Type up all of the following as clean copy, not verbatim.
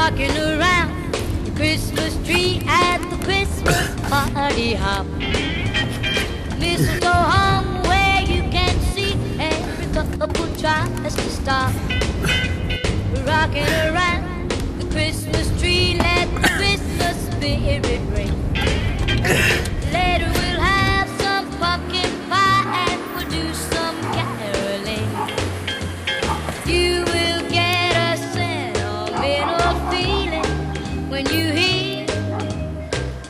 rocking around the Christmas tree at the Christmas party hop. Mistletoe hung where you can see every couple tries to stop. Rocking around the Christmas tree, let the Christmas spirit ring. Later we'll have some pumpkin pie and we'll do some caroling. You will get a sentimental feeling when you hear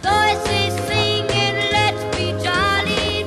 voices singing, let's be jolly.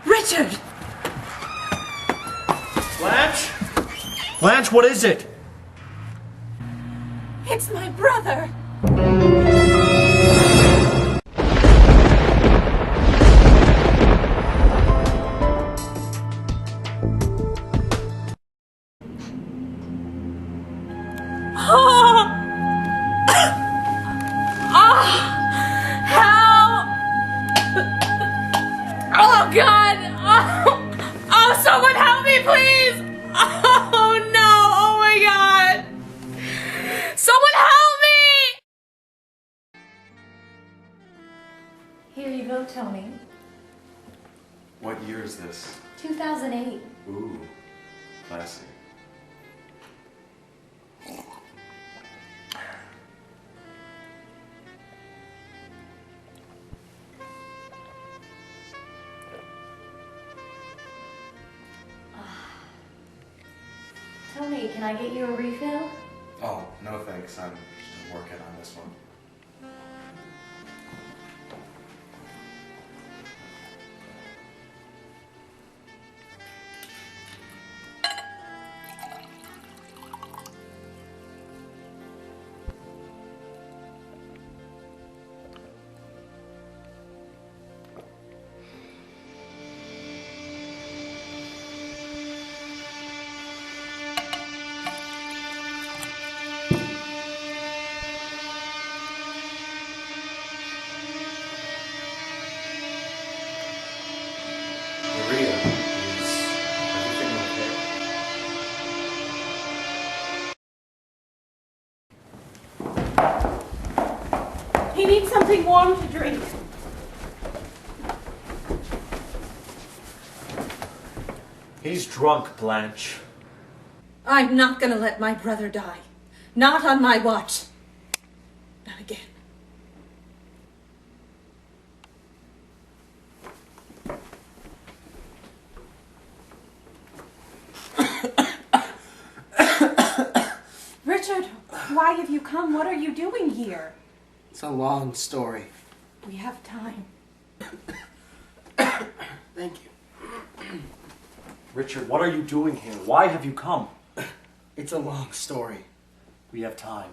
Richard! Blanche? Blanche, what is it? It's my brother! Oh God! Oh, someone help me, please! Oh no! Oh my God! Someone help me! Here you go, Tony. What year is this? 2008. Ooh, classy. Tony, can I get you a refill? Oh, no thanks. I'm just working on this one. Maria, is everything okay? He needs something warm to drink. He's drunk, Blanche. I'm not gonna let my brother die. Not on my watch. Not again. Richard, why have you come? What are you doing here? It's a long story. We have time. Thank you. Richard, what are you doing here? Why have you come? It's a long story. We have time.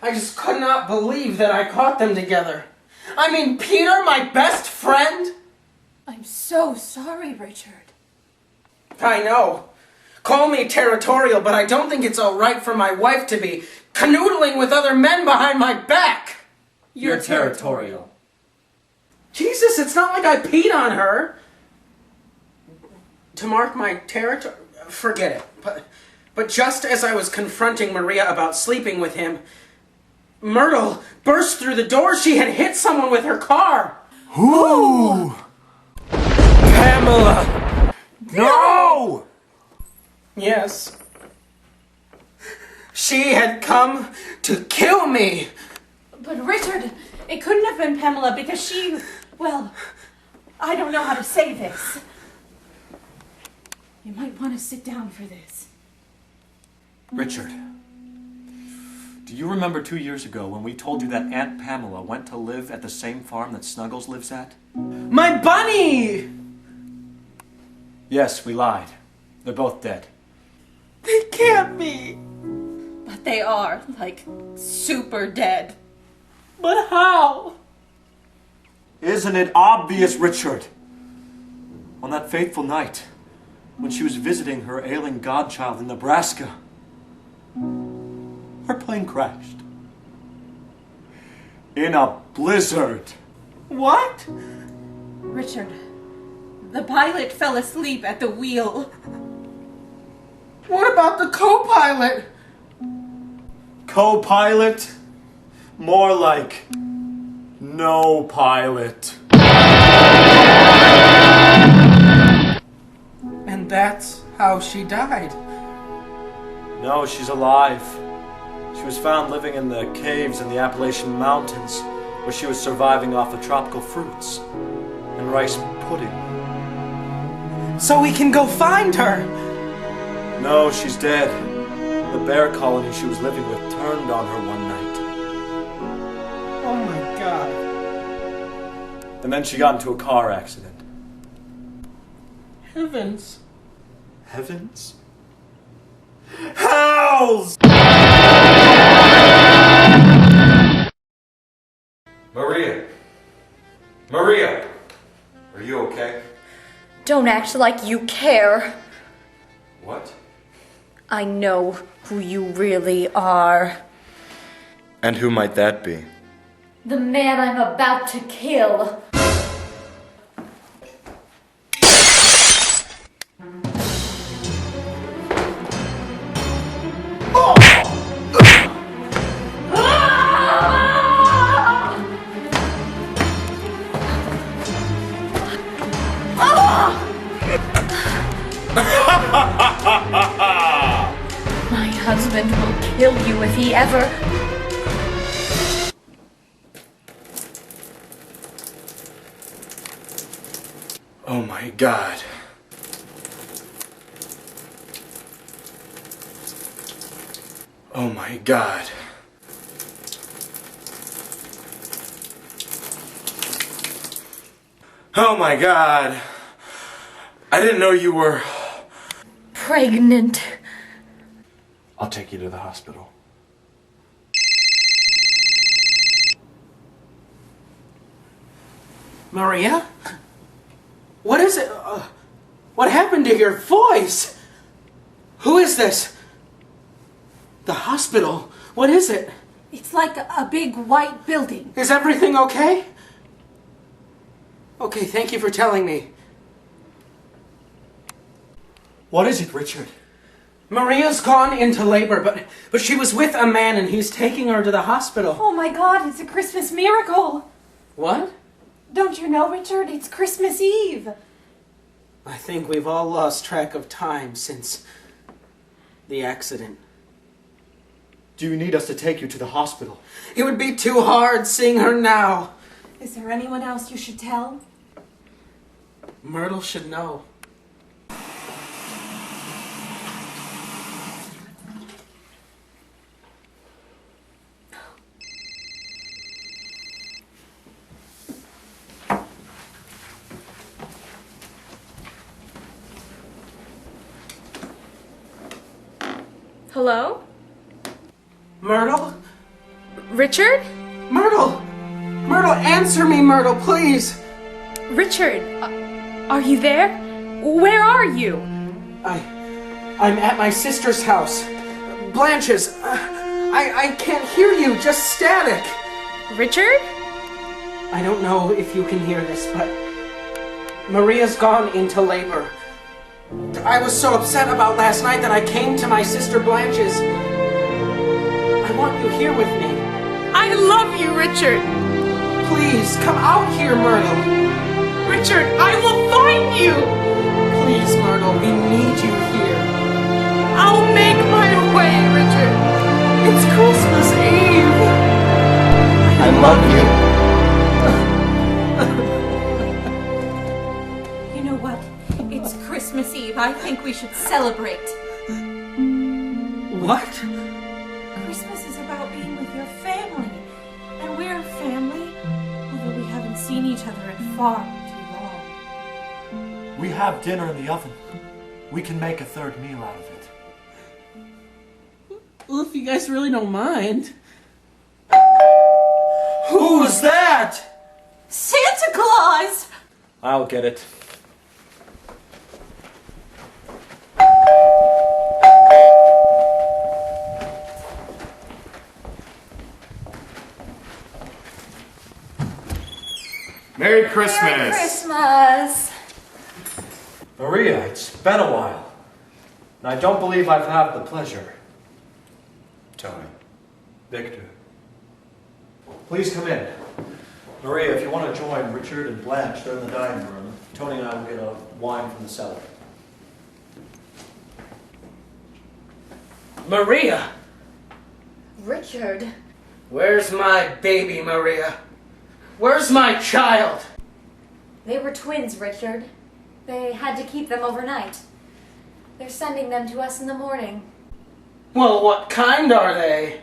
I just could not believe that I caught them together. I mean, Peter, my best friend? I'm so sorry, Richard. I know. Call me territorial, but I don't think it's all right for my wife to be canoodling with other men behind my back. You're territorial. Jesus, it's not like I peed on her. To mark my territory? Forget it. But just as I was confronting Maria about sleeping with him, Myrtle burst through the door. She had hit someone with her car. Who? Pamela! No! Yes. She had come to kill me. But Richard, it couldn't have been Pamela because she, well, I don't know how to say this. You might want to sit down for this. Richard, do you remember 2 years ago when we told you that Aunt Pamela went to live at the same farm that Snuggles lives at? My bunny! Yes, we lied. They're both dead. They can't be. But they are, like, super dead. But how? Isn't it obvious, Richard? On that fateful night, when she was visiting her ailing godchild in Nebraska, her plane crashed. In a blizzard. What? Richard, the pilot fell asleep at the wheel. What about the co-pilot? Co-pilot? More like no pilot. And that's how she died. No, she's alive. She was found living in the caves in the Appalachian Mountains, where she was surviving off the tropical fruits and rice pudding. So we can go find her. No, she's dead. The bear colony she was living with turned on her one night. Oh my God. And then she got into a car accident. Heavens. Heavens? Hells! Maria! Maria! Are you okay? Don't act like you care. What? I know who you really are. And who might that be? The man I'm about to kill. My husband will kill you if he ever... Oh my God. Oh my God. Oh my God. I didn't know you were... pregnant. I'll take you to the hospital. Maria? What is it? What happened to your voice? Who is this? The hospital? What is it? It's like a big white building. Is everything okay? Okay, thank you for telling me. What is it, Richard? Maria's gone into labor, but she was with a man and he's taking her to the hospital. Oh my God, it's a Christmas miracle. What? Don't you know, Richard? It's Christmas Eve. I think we've all lost track of time since the accident. Do you need us to take you to the hospital? It would be too hard seeing her now. Is there anyone else you should tell? Myrtle should know. Hello? Myrtle? Richard? Myrtle! Myrtle, answer me, Myrtle, please! Richard, are you there? Where are you? I'm at my sister's house. Blanche's. I can't hear you, just static. Richard? I don't know if you can hear this, but Maria's gone into labor. I was so upset about last night that I came to my sister Blanche's. I want you here with me. I love you, Richard. Please, come out here, Myrtle. Richard, I will find you. Please, Myrtle, we need you here. I'll make my way, Richard. It's Christmas Eve. I love you. You know what? It's Christmas Eve. I think we should celebrate. What? Christmas is about being with your family. And we're family, although we haven't seen each other in far too long. We have dinner in the oven. We can make a third meal out of it. Well, if you guys really don't mind. Who's that? Santa Claus! I'll get it. Merry Christmas! Merry Christmas! Maria, it's been a while. And I don't believe I've had the pleasure. Tony. Victor. Please come in. Maria, if you want to join Richard and Blanche, they're in the dining room. Tony and I will get a wine from the cellar. Maria! Richard, Where's my baby, Maria? Where's my child? they were twins, Richard. They had to keep them overnight. They're sending them to us in the morning. Well, what kind are they?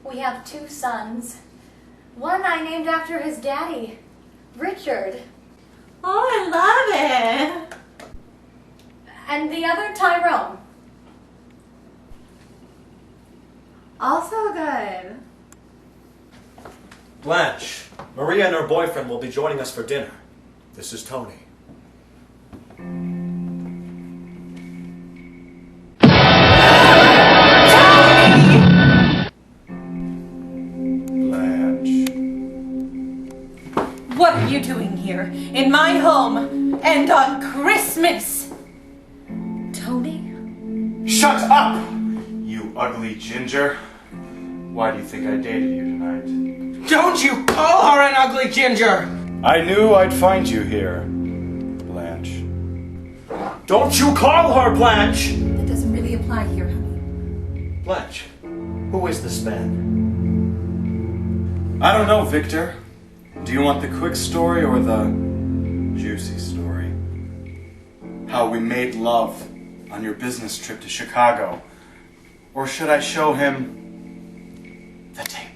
We have 2 sons. One I named after his daddy, Richard. Oh, I love it. And the other, Tyrone. Also good. Blanche, Maria and her boyfriend will be joining us for dinner. This is Tony. Blanche. What are you doing here, in my home, and on Christmas? Tony? Shut up! You ugly ginger. Why do you think I dated you tonight? Don't you call her an ugly ginger! I knew I'd find you here, Blanche. Don't you call her Blanche! It doesn't really apply here, honey. Blanche, who is this man? I don't know, Victor. Do you want the quick story or the juicy story? How we made love on your business trip to Chicago? Or should I show him the tape?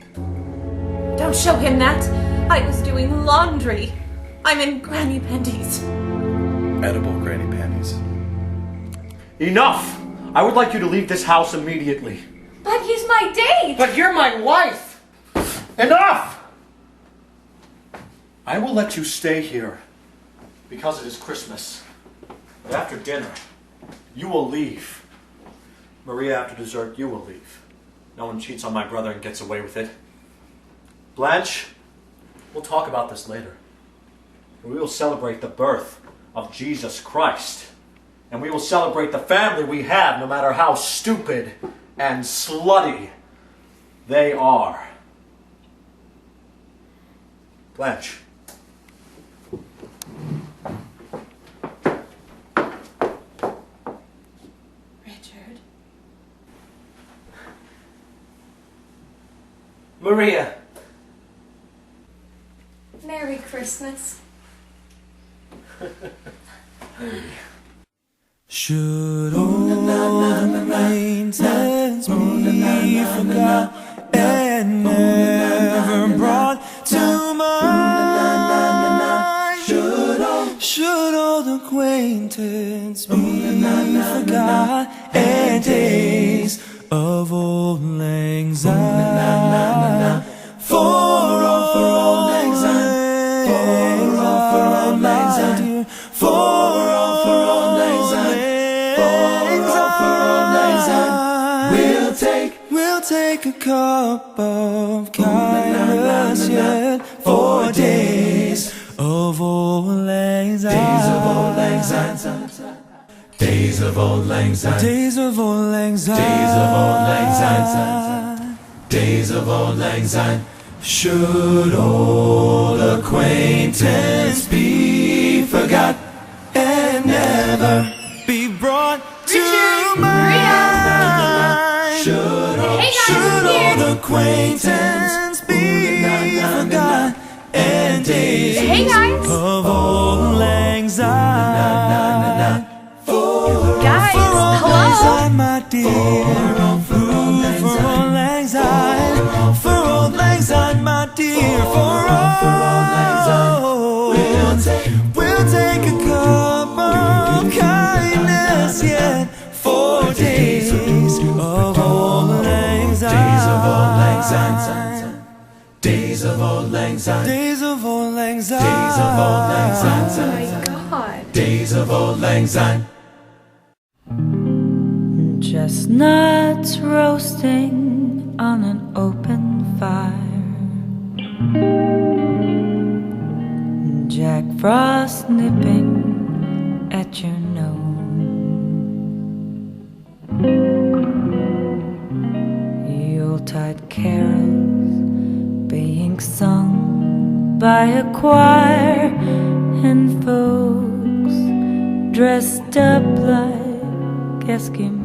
Don't show him that. I was doing laundry. I'm in Granny Pendy's. Edible granny panties. Enough! I would like you to leave this house immediately. But he's my date! But you're my wife! Enough! I will let you stay here because it is Christmas. But after dinner, you will leave. Maria, after dessert, you will leave. No one cheats on my brother and gets away with it. Blanche, we'll talk about this later. We will celebrate the birth of Jesus Christ. And we will celebrate the family we have, no matter how stupid and slutty they are. Blanche. Richard. Maria. Merry Christmas. Should all acquaintance be forgot and never brought to mind? Should old acquaintance be forgot and days of old lang syne? For old lang syne, for old lang syne, for old lang syne, we'll take a cup of kindness yet for days of old lang syne. Days of old lang syne. Days of old lang syne. Days of old lang syne. Days of old lang syne. Days of old lang syne. Should old acquaintance be forgot and never be brought to mind? Should old acquaintance be forgot and days of old lang syne? Guys, hello? My dear, for old lang syne, for old lang syne, my dear, for old lang syne, we'll take a cup of kindness yet for days of old lang syne. Days of old lang syne. Days of old lang syne. Days of old lang syne. Days of old lang syne. Oh my god. Days of old lang syne. Chestnuts roasting on an open fire. frost nipping at your nose. Yuletide carols being sung by a choir, and folks dressed up like Eskimos.